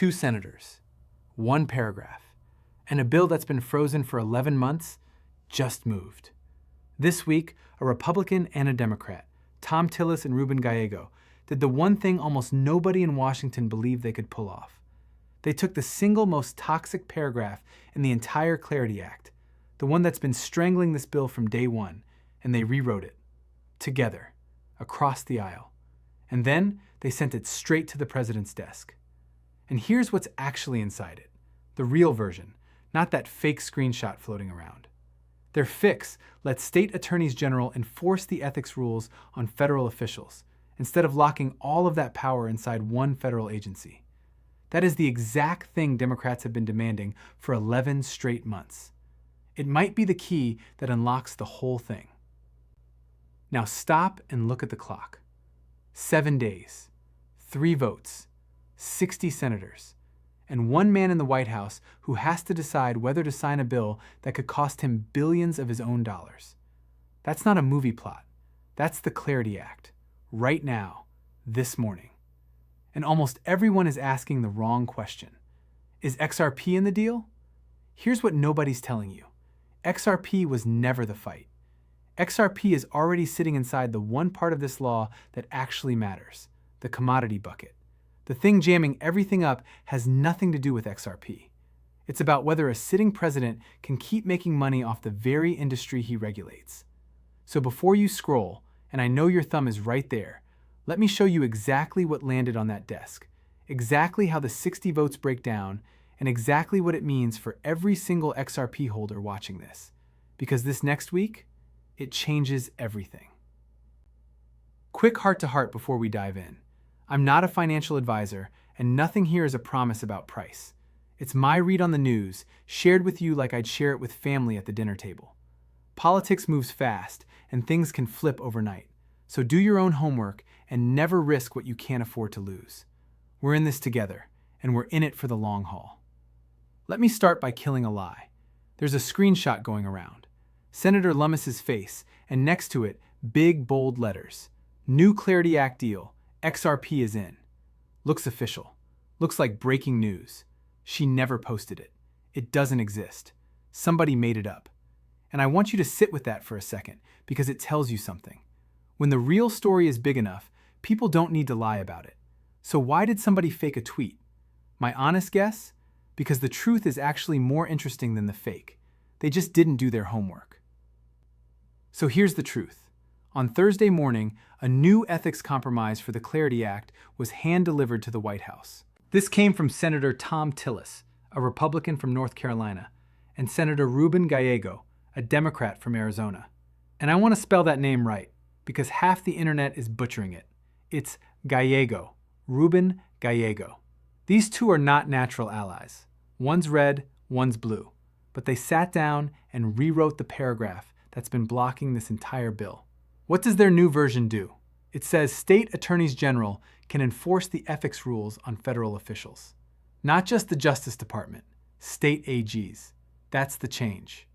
2 senators, 1 paragraph, and a bill that's been frozen for 11 months just moved. This week, a Republican and a Democrat, Thom Tillis and Ruben Gallego, did the one thing almost nobody in Washington believed they could pull off. They took the single most toxic paragraph in the entire Clarity Act, the one that's been strangling this bill from day one, and they rewrote it. Together, across the aisle. And then they sent it straight to the president's desk. And here's what's actually inside it, the real version, not that fake screenshot floating around. Their fix lets state attorneys general enforce the ethics rules on federal officials, instead of locking all of that power inside one federal agency. That is the exact thing Democrats have been demanding for 11 straight months. It might be the key that unlocks the whole thing. Now stop and look at the clock. 7 days, 3 votes, 60 senators, and 1 man in the White House who has to decide whether to sign a bill that could cost him billions of his own dollars. That's not a movie plot. That's the Clarity Act, right now, this morning. And almost everyone is asking the wrong question. Is XRP in the deal? Here's what nobody's telling you. XRP was never the fight. XRP is already sitting inside the one part of this law that actually matters, the commodity bucket. The thing jamming everything up has nothing to do with XRP. It's about whether a sitting president can keep making money off the very industry he regulates. So before you scroll, and I know your thumb is right there, let me show you exactly what landed on that desk, exactly how the 60 votes break down, and exactly what it means for every single XRP holder watching this. Because this next week, it changes everything. Quick heart-to-heart before we dive in. I'm not a financial advisor, and nothing here is a promise about price. It's my read on the news, shared with you like I'd share it with family at the dinner table. Politics moves fast, and things can flip overnight. So do your own homework and never risk what you can't afford to lose. We're in this together, and we're in it for the long haul. Let me start by killing a lie. There's a screenshot going around. Senator Lummis's face, and next to it, big, bold letters. New Clarity Act deal. XRP is in. Looks official. Looks like breaking news. She never posted it. It doesn't exist. Somebody made it up. And I want you to sit with that for a second, because it tells you something. When the real story is big enough, people don't need to lie about it. So why did somebody fake a tweet? My honest guess? Because the truth is actually more interesting than the fake. They just didn't do their homework. So here's the truth. On Thursday morning, a new ethics compromise for the Clarity Act was hand-delivered to the White House. This came from Senator Thom Tillis, a Republican from North Carolina, and Senator Ruben Gallego, a Democrat from Arizona. And I want to spell that name right, because half the internet is butchering it. It's Gallego, Ruben Gallego. These two are not natural allies. One's red, one's blue. But they sat down and rewrote the paragraph that's been blocking this entire bill. What does their new version do? It says state attorneys general can enforce the ethics rules on federal officials. Not just the Justice Department, state AGs. That's the change.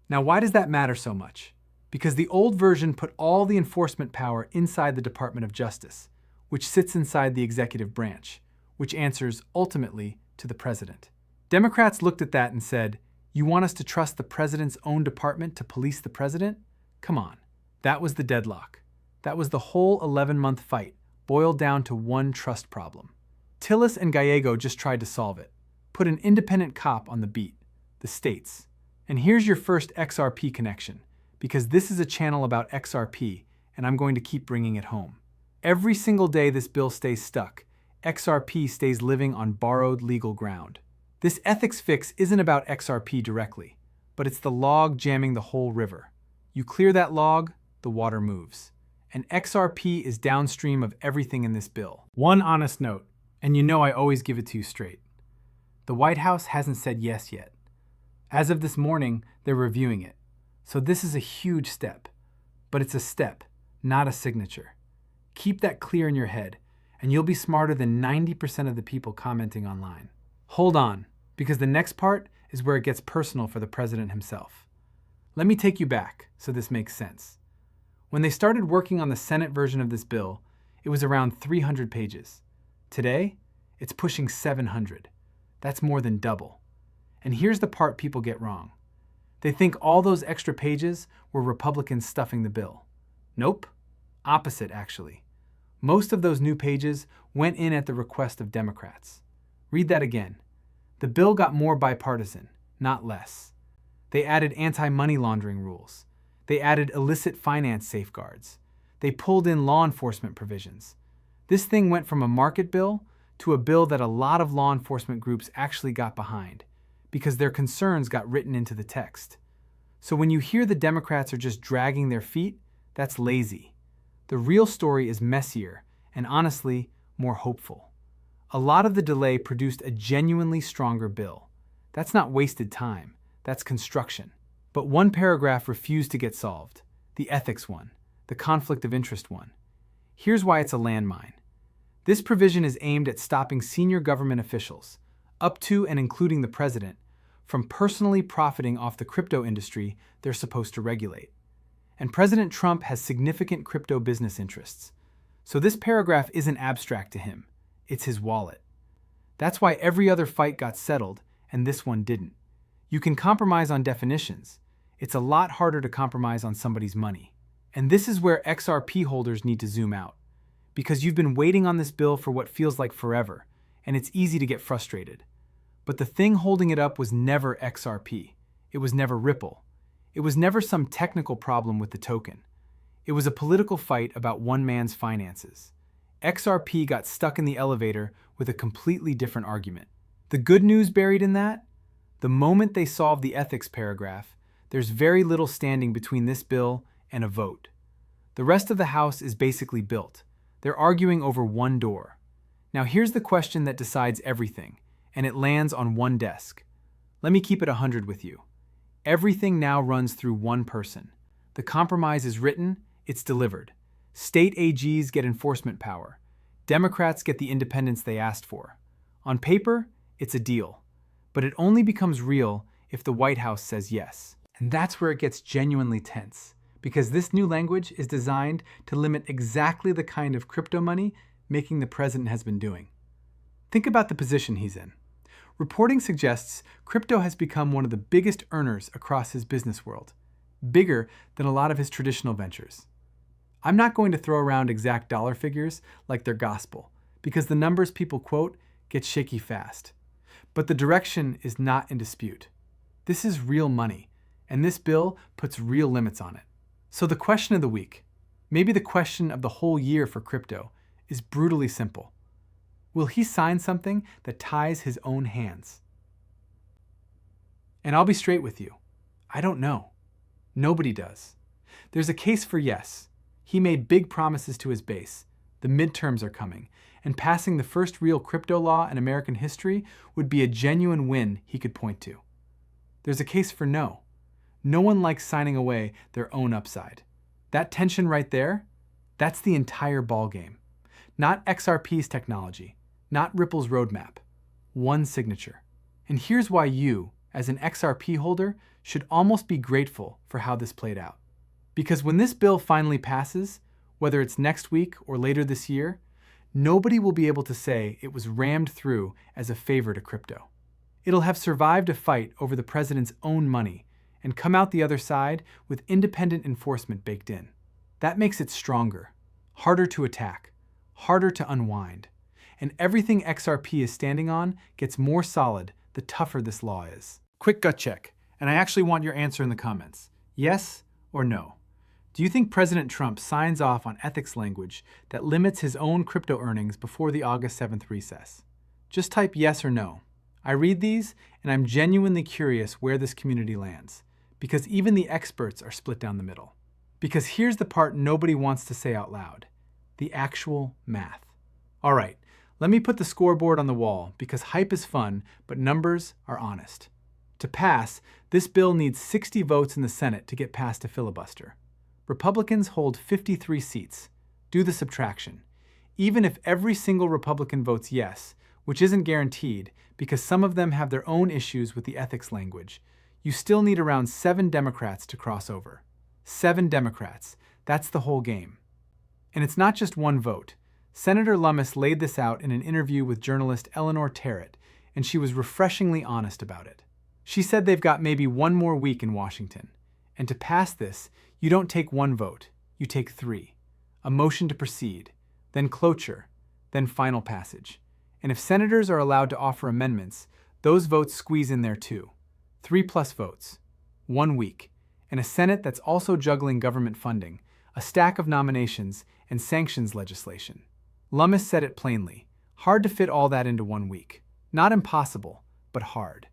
Now, why does that matter so much? Because the old version put all the enforcement power inside the Department of Justice, which sits inside the executive branch, which answers ultimately to the president. Democrats looked at that and said, "You want us to trust the president's own department to police the president? Come on." That was the deadlock. That was the whole 11-month fight, boiled down to one trust problem. Tillis and Gallego just tried to solve it. Put an independent cop on the beat, the states. And here's your first XRP connection, because this is a channel about XRP, and I'm going to keep bringing it home. Every single day this bill stays stuck, XRP stays living on borrowed legal ground. This ethics fix isn't about XRP directly, but it's the log jamming the whole river. You clear that log, the water moves. And XRP is downstream of everything in this bill. One honest note, and you know I always give it to you straight. The White House hasn't said yes yet. As of this morning, they're reviewing it. So this is a huge step. But it's a step, not a signature. Keep that clear in your head, and you'll be smarter than 90% of the people commenting online. Hold on, because the next part is where it gets personal for the president himself. Let me take you back so this makes sense. When they started working on the Senate version of this bill, it was around 300 pages. Today, It's pushing 700. That's more than double. And here's the part people get wrong. They think all those extra pages were Republicans stuffing the bill. Nope. Opposite, actually. Most of those new pages went in at the request of Democrats. Read that again. The bill got more bipartisan, not less. They added anti-money laundering rules. They added illicit finance safeguards. They pulled in law enforcement provisions. This thing went from a market bill to a bill that a lot of law enforcement groups actually got behind, because their concerns got written into the text. So when you hear the Democrats are just dragging their feet, that's lazy. The real story is messier and, honestly, more hopeful. A lot of the delay produced a genuinely stronger bill. That's not wasted time. That's construction. But one paragraph refused to get solved, the ethics one, the conflict of interest one. Here's why it's a landmine. This provision is aimed at stopping senior government officials, up to and including the president, from personally profiting off the crypto industry they're supposed to regulate. And President Trump has significant crypto business interests. So this paragraph isn't abstract to him. It's his wallet. That's why every other fight got settled and this one didn't. You can compromise on definitions. It's a lot harder to compromise on somebody's money. And this is where XRP holders need to zoom out. Because you've been waiting on this bill for what feels like forever, and it's easy to get frustrated. But the thing holding it up was never XRP. It was never Ripple. It was never some technical problem with the token. It was a political fight about one man's finances. XRP got stuck in the elevator with a completely different argument. The good news buried in that? The moment they solved the ethics paragraph, there's very little standing between this bill and a vote. The rest of the House is basically built. They're arguing over one door. Now here's the question that decides everything, and it lands on one desk. Let me keep it 100 with you. Everything now runs through one person. The compromise is written, it's delivered. State AGs get enforcement power. Democrats get the independence they asked for. On paper, it's a deal. But it only becomes real if the White House says yes. And that's where it gets genuinely tense, because this new language is designed to limit exactly the kind of crypto money making the president has been doing. Think about the position he's in. Reporting suggests crypto has become one of the biggest earners across his business world, bigger than a lot of his traditional ventures. I'm not going to throw around exact dollar figures like they're gospel, because the numbers people quote get shaky fast. But the direction is not in dispute. This is real money, and this bill puts real limits on it. So the question of the week, maybe the question of the whole year for crypto, is brutally simple. Will he sign something that ties his own hands? And I'll be straight with you. I don't know. Nobody does. There's a case for yes. He made big promises to his base. The midterms are coming, and passing the first real crypto law in American history would be a genuine win he could point to. There's a case for no. No one likes signing away their own upside. That tension right there, that's the entire ballgame. Not XRP's technology, not Ripple's roadmap. One signature. And here's why you, as an XRP holder, should almost be grateful for how this played out. Because when this bill finally passes, whether it's next week or later this year, nobody will be able to say it was rammed through as a favor to crypto. It'll have survived a fight over the president's own money and come out the other side with independent enforcement baked in. That makes it stronger, harder to attack, harder to unwind. And everything XRP is standing on gets more solid the tougher this law is. Quick gut check, and I actually want your answer in the comments. Yes or no? Do you think President Trump signs off on ethics language that limits his own crypto earnings before the August 7th recess? Just type yes or no. I read these, and I'm genuinely curious where this community lands, because even the experts are split down the middle. Because here's the part nobody wants to say out loud, the actual math. All right, let me put the scoreboard on the wall, because hype is fun, but numbers are honest. To pass, this bill needs 60 votes in the Senate to get past a filibuster. Republicans hold 53 seats. Do the subtraction. Even if every single Republican votes yes, which isn't guaranteed because some of them have their own issues with the ethics language, you still need around 7 Democrats to cross over. 7 Democrats. That's the whole game. And it's not just one vote. Senator Lummis laid this out in an interview with journalist Eleanor Terrett, and she was refreshingly honest about it. She said they've got maybe one more week in Washington, and to pass this, you don't take one vote, you take three. A motion to proceed, then cloture, then final passage. And if senators are allowed to offer amendments, those votes squeeze in there too. 3+ votes, 1 week, and a Senate that's also juggling government funding, a stack of nominations, and sanctions legislation. Lummis said it plainly, hard to fit all that into 1 week. Not impossible, but hard.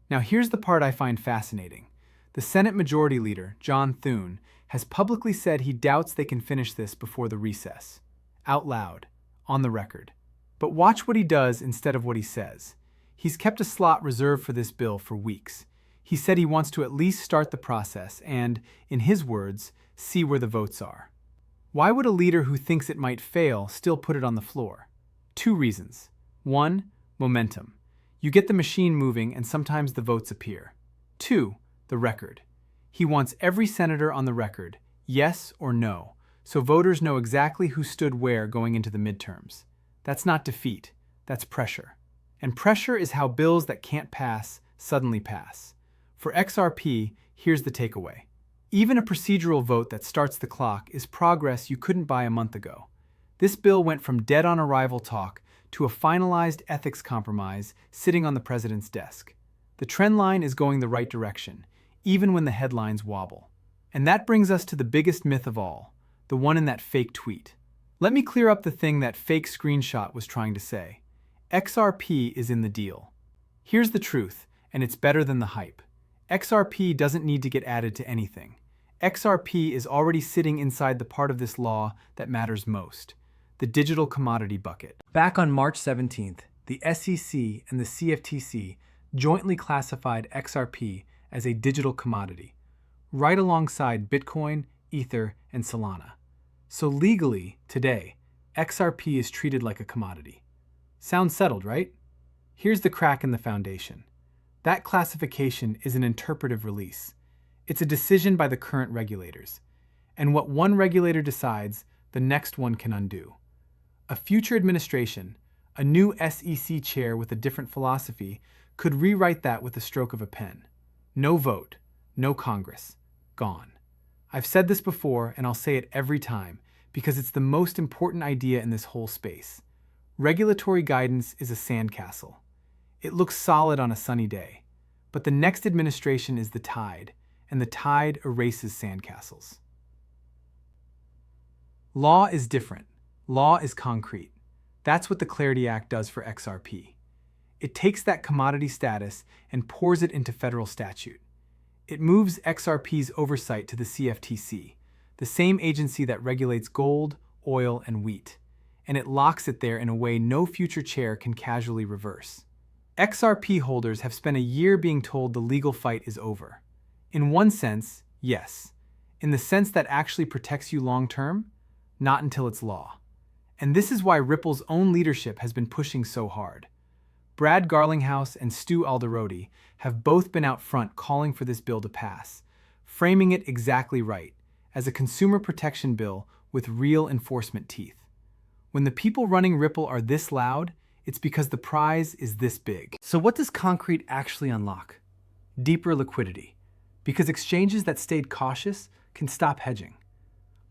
Now here's the part I find fascinating. The Senate Majority Leader, John Thune, has publicly said he doubts they can finish this before the recess. Out loud, on the record. But watch what he does instead of what he says. He's kept a slot reserved for this bill for weeks. He said he wants to at least start the process and, in his words, see where the votes are. Why would a leader who thinks it might fail still put it on the floor? 2 reasons. 1, momentum. You get the machine moving and sometimes the votes appear. 2, the record. He wants every senator on the record, yes or no, so voters know exactly who stood where going into the midterms. That's not defeat, that's pressure. And pressure is how bills that can't pass suddenly pass. For XRP, here's the takeaway. Even a procedural vote that starts the clock is progress you couldn't buy a month ago. This bill went from dead-on-arrival talk to a finalized ethics compromise sitting on the president's desk. The trend line is going the right direction, even when the headlines wobble. And that brings us to the biggest myth of all, the one in that fake tweet. Let me clear up the thing that fake screenshot was trying to say. XRP is in the deal. Here's the truth, and it's better than the hype. XRP doesn't need to get added to anything. XRP is already sitting inside the part of this law that matters most, the digital commodity bucket. Back on March 17th, the SEC and the CFTC jointly classified XRP as a digital commodity, right alongside Bitcoin, Ether, and Solana. So legally, today, XRP is treated like a commodity. Sounds settled, right? Here's the crack in the foundation. That classification is an interpretive release. It's a decision by the current regulators. And what one regulator decides, the next one can undo. A future administration, a new SEC chair with a different philosophy, could rewrite that with the stroke of a pen. No vote, no Congress, gone. I've said this before, and I'll say it every time, because it's the most important idea in this whole space. Regulatory guidance is a sandcastle. It looks solid on a sunny day, but the next administration is the tide, and the tide erases sandcastles. Law is different. Law is concrete. That's what the Clarity Act does for XRP. It takes that commodity status and pours it into federal statute. It moves XRP's oversight to the CFTC, the same agency that regulates gold, oil, and wheat, and it locks it there in a way no future chair can casually reverse. XRP holders have spent a year being told the legal fight is over. In one sense, yes. In the sense that actually protects you long-term, not until it's law. And this is why Ripple's own leadership has been pushing so hard. Brad Garlinghouse and Stu Alderoty have both been out front calling for this bill to pass, framing it exactly right, as a consumer protection bill with real enforcement teeth. When the people running Ripple are this loud, it's because the prize is this big. So what does concrete actually unlock? Deeper liquidity, because exchanges that stayed cautious can stop hedging.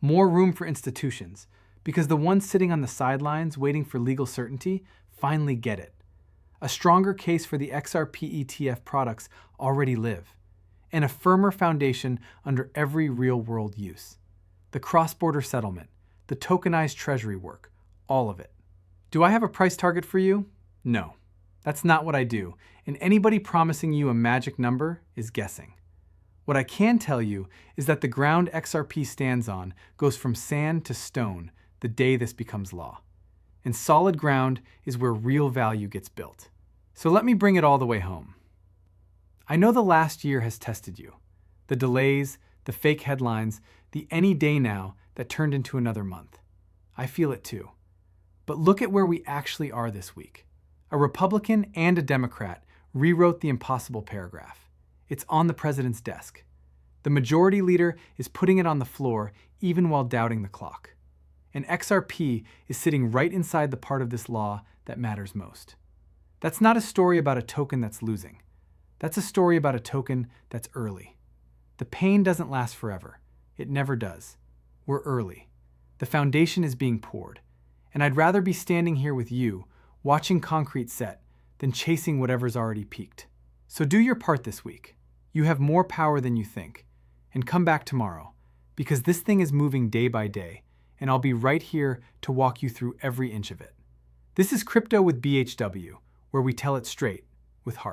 More room for institutions, because the ones sitting on the sidelines waiting for legal certainty finally get it. A stronger case for the XRP ETF products already live, and a firmer foundation under every real-world use. The cross-border settlement, the tokenized treasury work, all of it. Do I have a price target for you? No, that's not what I do, and anybody promising you a magic number is guessing. What I can tell you is that the ground XRP stands on goes from sand to stone the day this becomes law. And solid ground is where real value gets built. So let me bring it all the way home. I know the last year has tested you. The delays, the fake headlines, the any day now that turned into another month. I feel it too. But look at where we actually are this week. A Republican and a Democrat rewrote the impossible paragraph. It's on the president's desk. The majority leader is putting it on the floor even while doubting the clock. and XRP is sitting right inside the part of this law that matters most. That's not a story about a token that's losing. That's a story about a token that's early. The pain doesn't last forever. It never does. We're early. The foundation is being poured, and I'd rather be standing here with you, watching concrete set, than chasing whatever's already peaked. So do your part this week. You have more power than you think. And come back tomorrow, because this thing is moving day by day, and I'll be right here to walk you through every inch of it. This is Crypto with BHW, where we tell it straight, with heart.